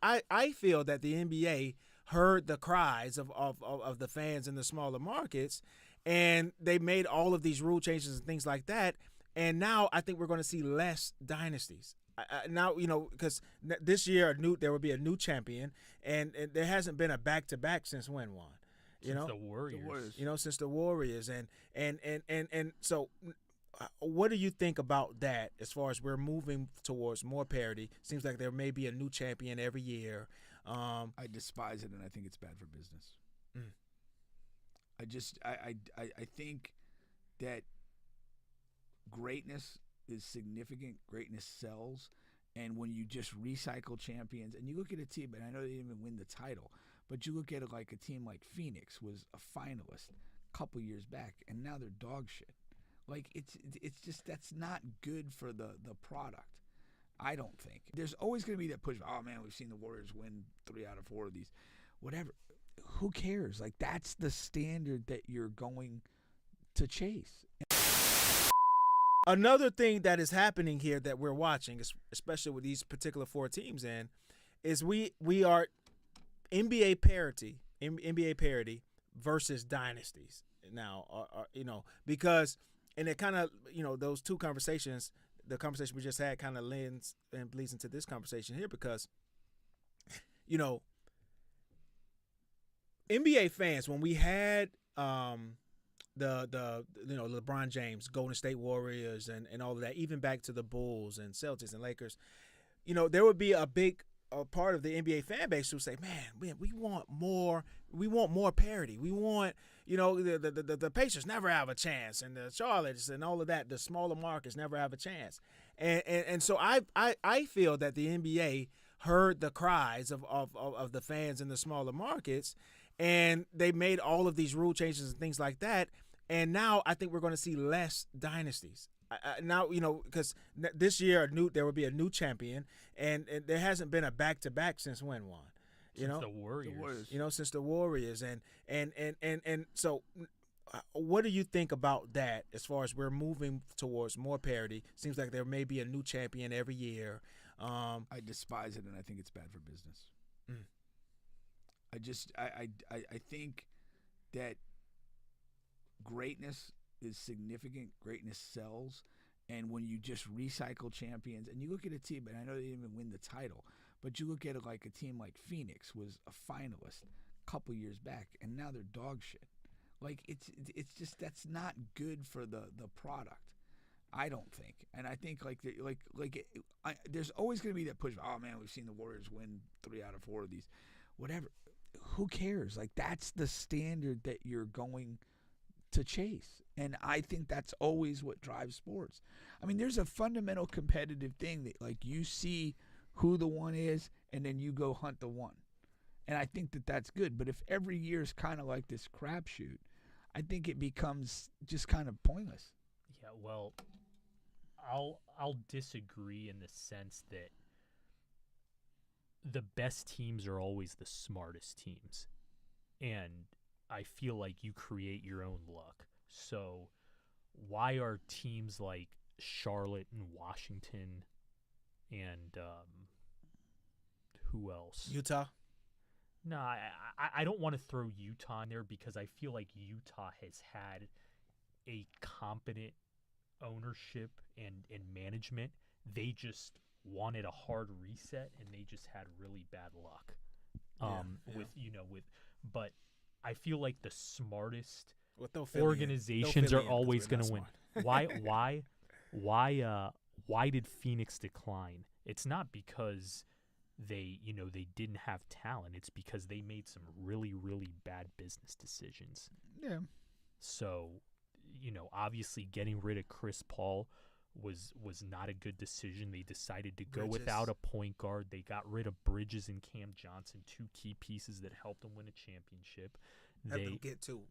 I feel that the NBA heard the cries of the fans in the smaller markets, and they made all of these rule changes and things like that. And now I think we're going to see less dynasties. Now, because this year there will be a new champion, and there hasn't been a back-to-back since when, Juan? Since the Warriors. Since the Warriors, and so what do you think about that as far as we're moving towards more parity? Seems like there may be a new champion every year. I despise it, and I think it's bad for business. I think that greatness is significant. Greatness sells. And when you just recycle champions, and you look at a team, and I know they didn't even win the title, but you look at it like a team like Phoenix was a finalist a couple years back, and now they're dog shit. Like, it's just, that's not good for the product, I don't think. There's always going to be that push, oh, man, we've seen the Warriors win 3 out of 4 of these. Whatever. Who cares? Like, that's the standard that you're going to chase. Another thing that is happening here that we're watching, especially with these particular 4 teams in, is we are NBA parity versus dynasties now, because, and it kind of, those two conversations, the conversation we just had kind of leads into this conversation here, because, NBA fans, when we had the LeBron James, Golden State Warriors, and all of that, even back to the Bulls and Celtics and Lakers, there would be a big part of the NBA fan base who say, man, we want more. We want more parity. We want, the Pacers never have a chance, and the Charlottes and all of that, the smaller markets never have a chance. And so I feel that the NBA heard the cries of the fans in the smaller markets, and they made all of these rule changes and things like that. And now I think we're going to see less dynasties. Now, because this year there will be a new champion, and there hasn't been a back-to-back since when, Juan? Since the Warriors. Since the Warriors. And so what do you think about that as far as we're moving towards more parity? Seems like there may be a new champion every year. I despise it, and I think it's bad for business. I think that greatness is significant. Greatness sells. And when you just recycle champions, and you look at a team, and I know they didn't even win the title, but you look at it like a team like Phoenix was a finalist a couple years back, and now they're dog shit. Like, it's just, that's not good for the product, I don't think. And I think there's always going to be that push, oh, man, we've seen the Warriors win 3 out of 4 of these. Whatever. Who cares? Like, that's the standard that you're going to chase. And I think that's always what drives sports. I mean, there's a fundamental competitive thing that, like, you see who the one is, and then you go hunt the one. And I think that that's good. But if every year is kind of like this crapshoot, I think it becomes just kind of pointless. Yeah, well, I'll disagree in the sense that the best teams are always the smartest teams. And I feel like you create your own luck. So why are teams like Charlotte and Washington and who else? Utah? No, I don't want to throw Utah in there because I feel like Utah has had a competent ownership and management. They just wanted a hard reset, and they just had really bad luck. But I feel like the smartest organizations are always going to win. Why did Phoenix decline? It's not because they didn't have talent. It's because they made some really, really bad business decisions. Yeah. So, obviously getting rid of Chris Paul was not a good decision. They decided to go without a point guard. They got rid of Bridges and Cam Johnson, 2 key pieces that helped them win a championship. Help them get to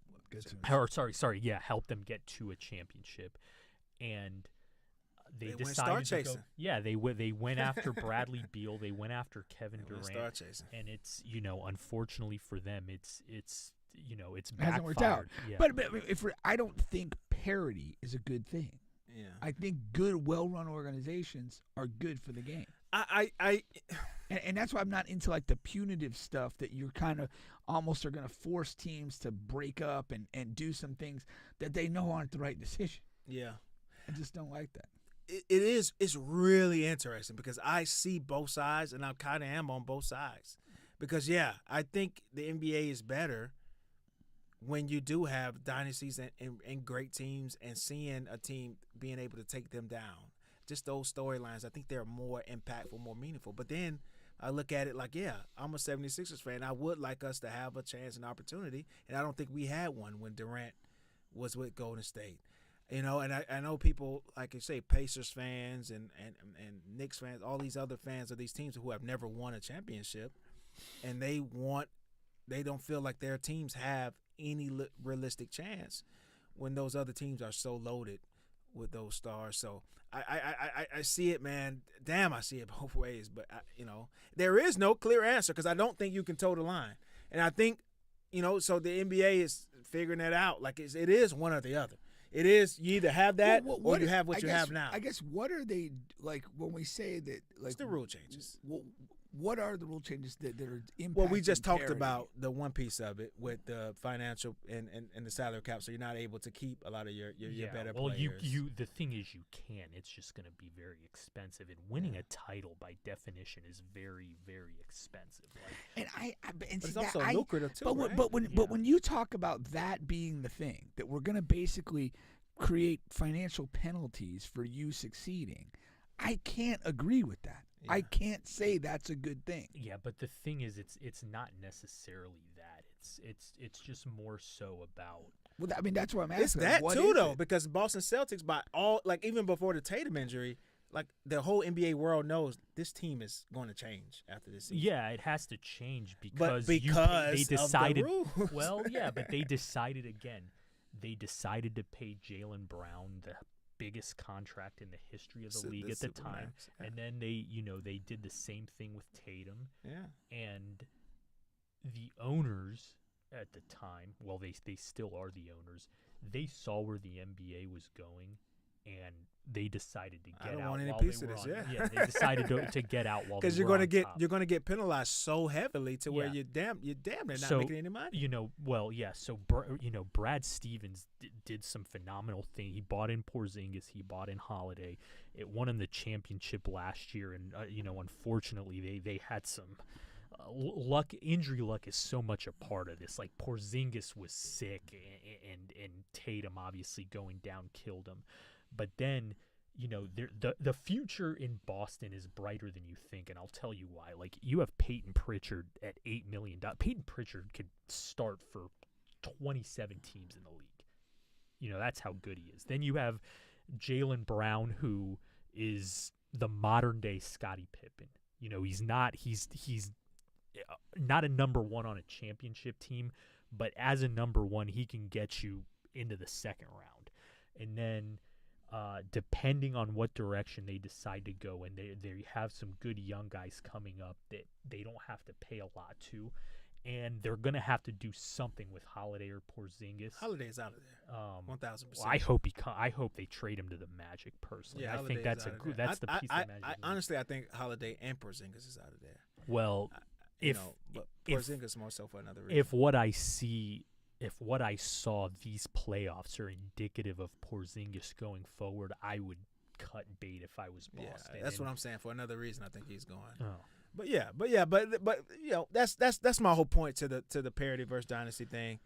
help them get to a championship. And they went decided star to go. chasing. Yeah, they went after Bradley Beal. They went after Kevin Durant. Star chasing. And it's unfortunately for them, it's backfired. Hasn't worked out. Yeah. But I don't think parity is a good thing. Yeah. I think good, well-run organizations are good for the game. And that's why I'm not into like the punitive stuff that you're kind of almost are going to force teams to break up and do some things that they know aren't the right decision. Yeah. I just don't like that. It's really interesting because I see both sides and I kind of am on both sides. Because, yeah, I think the NBA is better when you do have dynasties and great teams and seeing a team being able to take them down. Just those storylines, I think they're more impactful, more meaningful. But then I look at it like, yeah, I'm a 76ers fan. I would like us to have a chance and opportunity, and I don't think we had one when Durant was with Golden State. You know, and I know people, like you say, Pacers fans and Knicks fans, all these other fans of these teams who have never won a championship, and they don't feel like their teams have any realistic chance when those other teams are so loaded with those stars. So I see it, man. Damn, I see it both ways. But, there is no clear answer because I don't think you can toe the line. And I think, so the NBA is figuring that out. Like it is one or the other. It is you either have that or you have what you have now. I guess what are they like when we say that? Like it's the rule changes. What are the rule changes that are impacting? Well, we just talked Parity? about the one piece of it with the financial and the salary cap, so you're not able to keep a lot of your better players. You the thing is you can. It's just going to be very expensive, and winning a title by definition is very, very expensive. But it's also lucrative too. But when you talk about that being the thing that we're going to basically create financial penalties for you succeeding, I can't agree with that. Yeah. I can't say that's a good thing. Yeah, but the thing is, it's not necessarily that. It's just more so about. Well, I mean, that's what I'm asking. It's that too, though, because Boston Celtics, even before the Tatum injury, like the whole NBA world knows this team is going to change after this season. Yeah, it has to change because they decided. Of the rules. Well, yeah, but they decided again. They decided to pay Jaylen Brown the biggest contract in the history of the league at the time. Yeah. And then they did the same thing with Tatum. Yeah. And the owners at the time, well, they still are the owners, they saw where the NBA was going and they decided to get out. I don't want any while piece they of were this, on, yeah. They decided to get out while they were you're on top. You're going to get penalized so heavily to where you're damn near not making any money. So Brad Stevens did some phenomenal thing. He bought in Porzingis, he bought in Holiday. It won him the championship last year, and unfortunately they had some luck. Injury luck is so much a part of this. Like Porzingis was sick, and Tatum obviously going down killed him. But then, the future in Boston is brighter than you think, and I'll tell you why. Like, you have Peyton Pritchard at $8 million. Peyton Pritchard could start for 27 teams in the league. That's how good he is. Then you have Jaylen Brown, who is the modern-day Scottie Pippen. He's not a number one on a championship team, but as a number one, he can get you into the second round. And then depending on what direction they decide to go, and they have some good young guys coming up that they don't have to pay a lot to, and they're going to have to do something with Holiday or Porzingis. Holiday's out of there, 1,000%. Well, I hope they trade him to the Magic personally. Yeah, I think that's the piece of Magic. Honestly, I think Holiday and Porzingis is out of there. Well, but Porzingis more so for another reason. If what I saw these playoffs are indicative of Porzingis going forward, I would cut bait if I was Boston. Yeah, that's what I'm saying. For another reason, I think he's going. Oh. But that's my whole point to the Parity versus Dynasty thing.